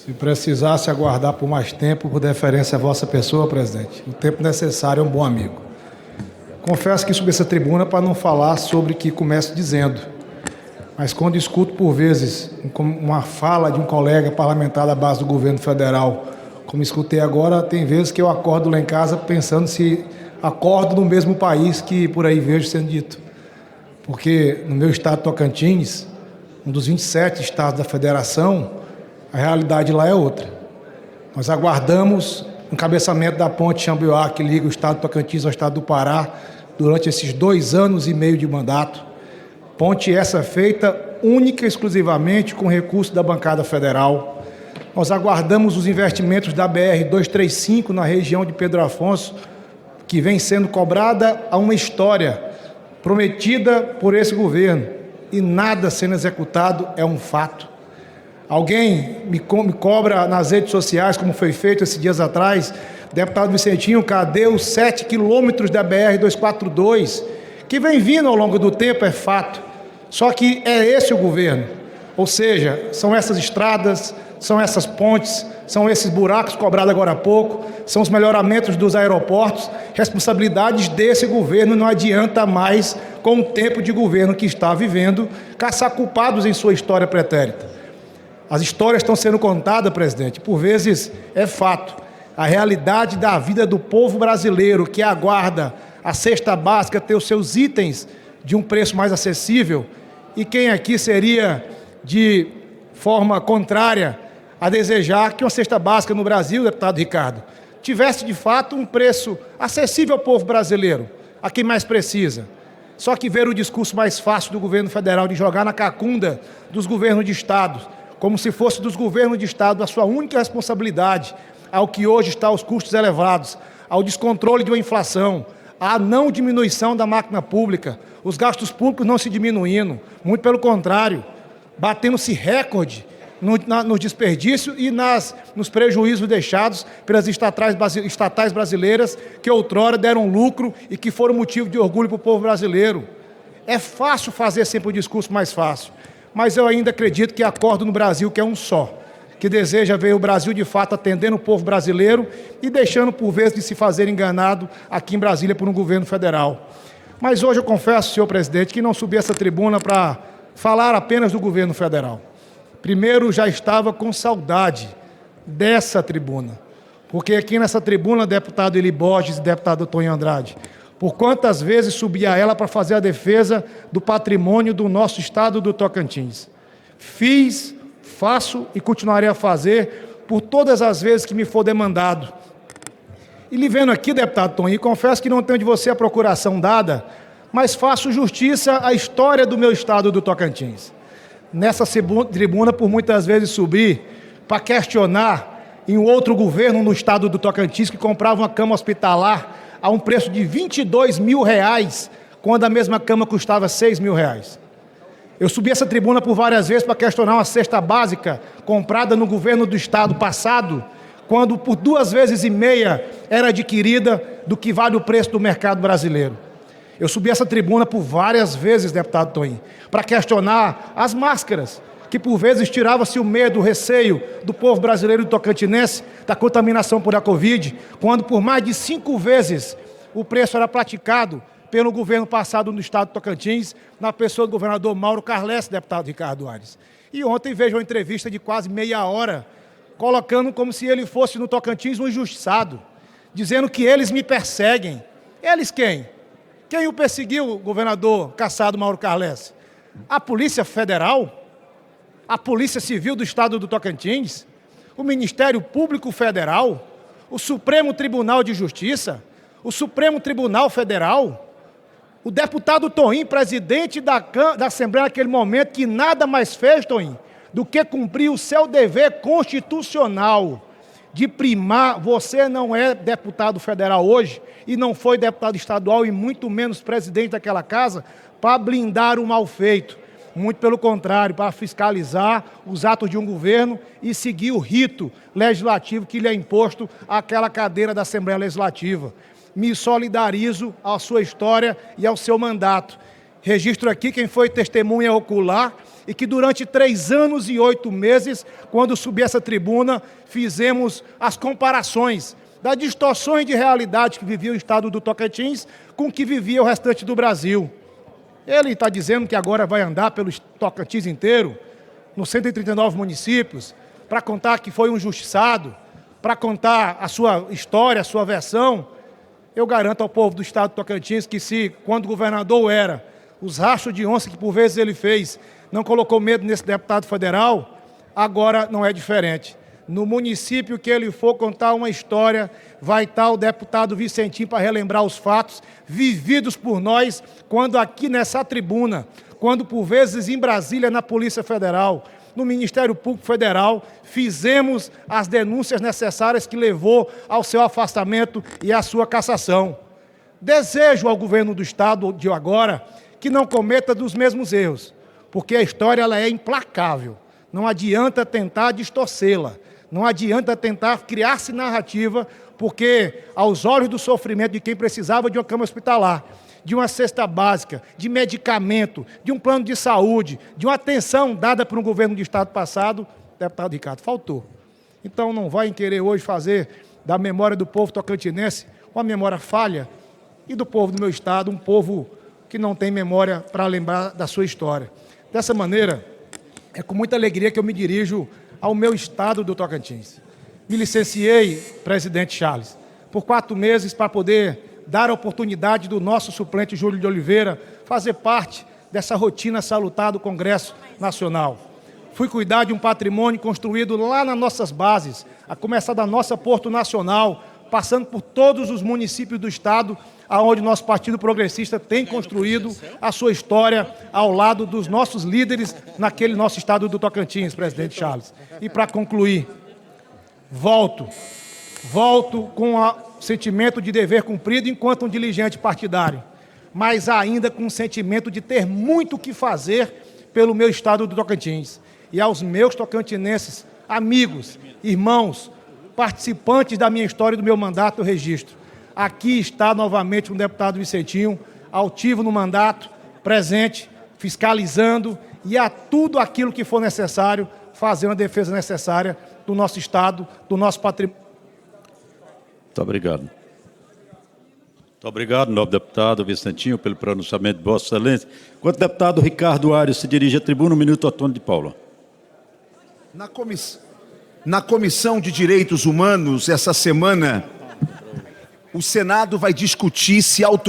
Se precisasse aguardar por mais tempo, por deferência à vossa pessoa, presidente, o tempo necessário é um bom amigo. Confesso que subi essa tribuna para não falar sobre o que começo dizendo, mas quando escuto por vezes uma fala de um colega parlamentar da base do governo federal, como escutei agora, tem vezes que eu acordo lá em casa pensando se acordo no mesmo país que por aí vejo sendo dito. Porque no meu estado Tocantins, um dos 27 estados da federação, a realidade lá é outra. Nós aguardamos o encabeçamento da ponte Xambuá, que liga o estado do Tocantins ao estado do Pará, durante esses 2 anos e meio de mandato. Ponte essa feita única e exclusivamente com recurso da bancada federal. Nós aguardamos os investimentos da BR-235 na região de Pedro Afonso, que vem sendo cobrada a uma história prometida por esse governo e nada sendo executado é um fato. Alguém me cobra nas redes sociais, como foi feito esses dias atrás, deputado Vicentinho, cadê os 7 quilômetros da BR-242, que vem vindo ao longo do tempo, é fato. Só que é esse o governo, ou seja, são essas estradas, são essas pontes, são esses buracos cobrados agora há pouco, são os melhoramentos dos aeroportos, responsabilidades desse governo. Não adianta mais, com o tempo de governo que está vivendo, caçar culpados em sua história pretérita. As histórias estão sendo contadas, presidente, por vezes é fato. A realidade da vida do povo brasileiro que aguarda a cesta básica ter os seus itens de um preço mais acessível, e quem aqui seria de forma contrária a desejar que uma cesta básica no Brasil, deputado Ricardo, tivesse de fato um preço acessível ao povo brasileiro, a quem mais precisa. Só que ver o discurso mais fácil do governo federal de jogar na cacunda dos governos de estado, como se fosse dos governos de estado a sua única responsabilidade, ao que hoje está os custos elevados, ao descontrole de uma inflação, à não diminuição da máquina pública, os gastos públicos não se diminuindo, muito pelo contrário, batendo-se recorde no desperdício e nos prejuízos deixados pelas estatais brasileiras que outrora deram lucro e que foram motivo de orgulho para o povo brasileiro. É fácil fazer sempre o discurso mais fácil, mas eu ainda acredito que acordo no Brasil que é um só, que deseja ver o Brasil de fato atendendo o povo brasileiro e deixando por vezes de se fazer enganado aqui em Brasília por um governo federal. Mas hoje eu confesso, senhor presidente, que não subi essa tribuna para falar apenas do governo federal. Primeiro, já estava com saudade dessa tribuna, porque aqui nessa tribuna, deputado Eli Borges e deputado Tonho Andrade, por quantas vezes subi a ela para fazer a defesa do patrimônio do nosso estado do Tocantins. Fiz, faço e continuarei a fazer por todas as vezes que me for demandado. E lhe vendo aqui, deputado Tonho, confesso que não tenho de você a procuração dada, mas faço justiça à história do meu estado do Tocantins. Nessa tribuna, por muitas vezes subi para questionar em outro governo no estado do Tocantins que comprava uma cama hospitalar a um preço de R$22 mil, quando a mesma cama custava R$6 mil. Eu subi essa tribuna por várias vezes para questionar uma cesta básica comprada no governo do estado passado, quando por 2,5 vezes era adquirida do que vale o preço do mercado brasileiro. Eu subi essa tribuna por várias vezes, deputado Tonho, para questionar as máscaras, que por vezes tirava-se o medo, o receio do povo brasileiro e do tocantinense da contaminação por a Covid, quando por mais de 5 vezes o preço era praticado pelo governo passado no estado do Tocantins, na pessoa do governador Mauro Carlesse, deputado Ricardo Aires. E ontem vejo uma entrevista de quase meia hora, colocando como se ele fosse no Tocantins um injustiçado, dizendo que eles me perseguem. Eles quem? Quem o perseguiu, governador caçado Mauro Carlesse? A Polícia Federal? A Polícia Civil do Estado do Tocantins? O Ministério Público Federal? O Supremo Tribunal de Justiça? O Supremo Tribunal Federal? O deputado Toim, presidente da Assembleia naquele momento, que nada mais fez, Toim, do que cumprir o seu dever constitucional de primar. Você não é deputado federal hoje e não foi deputado estadual e muito menos presidente daquela casa para blindar o mal feito. Muito pelo contrário, para fiscalizar os atos de um governo e seguir o rito legislativo que lhe é imposto àquela cadeira da Assembleia Legislativa. Me solidarizo à sua história e ao seu mandato. Registro aqui quem foi testemunha ocular e que durante 3 anos e 8 meses, quando subi essa tribuna, fizemos as comparações das distorções de realidade que vivia o estado do Tocantins com o que vivia o restante do Brasil. Ele está dizendo que agora vai andar pelo Tocantins inteiro, nos 139 municípios, para contar que foi um injustiçado, para contar a sua história, a sua versão. Eu garanto ao povo do estado do Tocantins que se, quando governador era, os rastros de onça que por vezes ele fez, não colocou medo nesse deputado federal, agora não é diferente. No município que ele for contar uma história, vai estar o deputado Vicentinho para relembrar os fatos vividos por nós, quando aqui nessa tribuna, quando por vezes em Brasília, na Polícia Federal, no Ministério Público Federal, fizemos as denúncias necessárias que levou ao seu afastamento e à sua cassação. Desejo ao governo do estado de agora que não cometa dos mesmos erros, porque a história ela é implacável. Não adianta tentar distorcê-la, não adianta tentar criar-se narrativa, porque aos olhos do sofrimento de quem precisava de uma cama hospitalar, de uma cesta básica, de medicamento, de um plano de saúde, de uma atenção dada por um governo de estado passado, deputado Ricardo, faltou. Então não vai querer hoje fazer da memória do povo tocantinense uma memória falha e do povo do meu estado, um povo que não tem memória para lembrar da sua história. Dessa maneira, é com muita alegria que eu me dirijo ao meu estado do Tocantins. Me licenciei, presidente Charles, por 4 meses para poder dar a oportunidade do nosso suplente Júlio de Oliveira fazer parte dessa rotina salutar do Congresso Nacional. Fui cuidar de um patrimônio construído lá nas nossas bases, a começar da nossa Porto Nacional, passando por todos os municípios do estado, aonde nosso Partido Progressista tem construído a sua história ao lado dos nossos líderes naquele nosso estado do Tocantins, presidente Charles. E para concluir, volto com o sentimento de dever cumprido enquanto um diligente partidário, mas ainda com o sentimento de ter muito o que fazer pelo meu estado do Tocantins. E aos meus tocantinenses, amigos, irmãos, participantes da minha história e do meu mandato, eu registro. Aqui está novamente um deputado Vicentinho, altivo no mandato, presente, fiscalizando e a tudo aquilo que for necessário, fazer uma defesa necessária do nosso estado, do nosso patrimônio. Muito obrigado. Muito obrigado, nobre deputado Vicentinho, pelo pronunciamento de Vossa Excelência. Enquanto o deputado Ricardo Aires se dirige à tribuna, 1 minuto, Antônio de Paula. Na Comissão de Direitos Humanos, essa semana, o Senado vai discutir se autoriza